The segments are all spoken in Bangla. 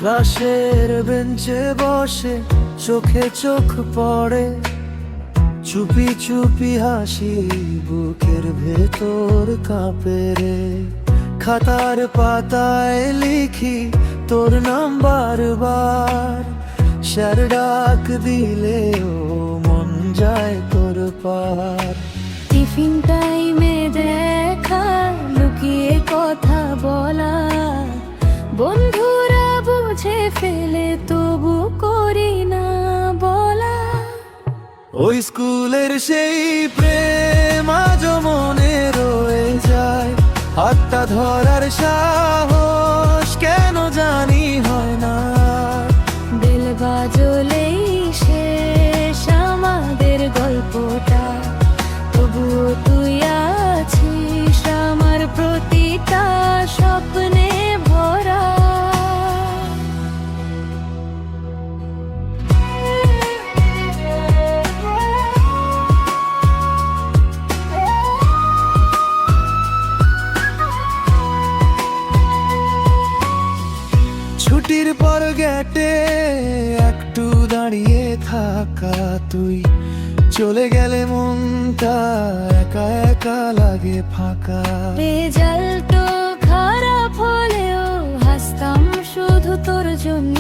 ক্লাসের বেঞ্চে বসে চোখে চোখ পড়ে, চুপি চুপি হাসি বুকের ভেতর কাঁপে রে। খাতার পাতায় লিখি তোর নাম বারবার, স্যার ডাক দিলেও মন যায় তোর পার। টিফিন টাইমে দেখা, লুকিয়ে কথা বলা, বন্ধুরা বুঝে ফেলে তবু করি না বলা। ওই স্কুলের সেই প্রেম আজ মনে রয়ে যায়, হাতটা ধরার সাহস কেন জানি হয় না। বেল বাজলেই শেষ আমাদের গল্পটা, তবুও তুই আছিস আমার প্রতিটা স্বপ্নে ভরা। ছুটির পর গেটে একটু দাঁড়িয়ে থাকা, তুই চলে গেলে মনটা একা একা লাগে ফাঁকা। রেজাল্ট খারাপ হলেও হাসতাম শুধু তোর জন্য,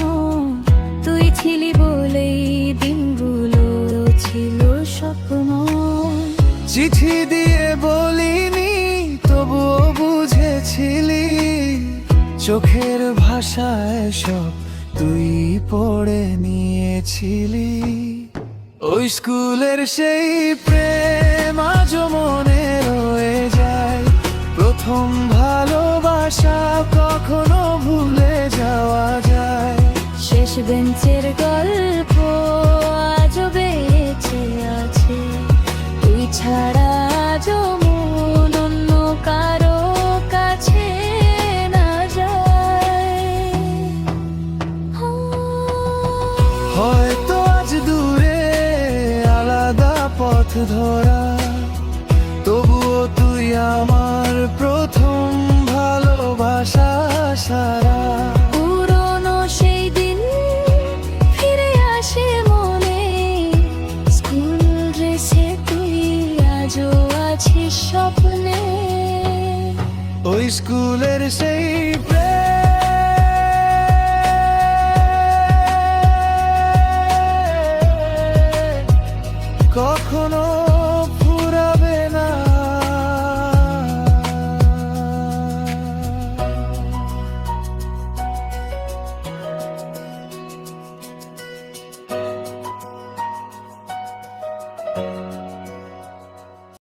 তুই ছিলি বলেই দিনগুলো ছিল স্বপ্ন। চিঠি দিয়ে বলিনি তবুও বুঝেছিলি, চোখের ভাষায় সব তুই পড়ে নিয়েছিলি। ওই স্কুলের সেই প্রেম আজ মনে রয়ে যায়, প্রথম ভালোবাসা কখনো ভুলে যাওয়া যায়। শেষ বেঞ্চের গল্প আজও বেঁচে আছে, তুই ছাড়া আজও মন অন্য কারো কাছে না যায়। হয়তো আজ দূরে আলাদা পথ ধরা, তবুও তুই আমার প্রথম ভালোবাসা সারা। পুরনো সেই দিন ফিরে আসে মনে, স্কুল ড্রেসে তুই আজও আছিস স্বপ্নে। ওই স্কুলের সেই প্রেম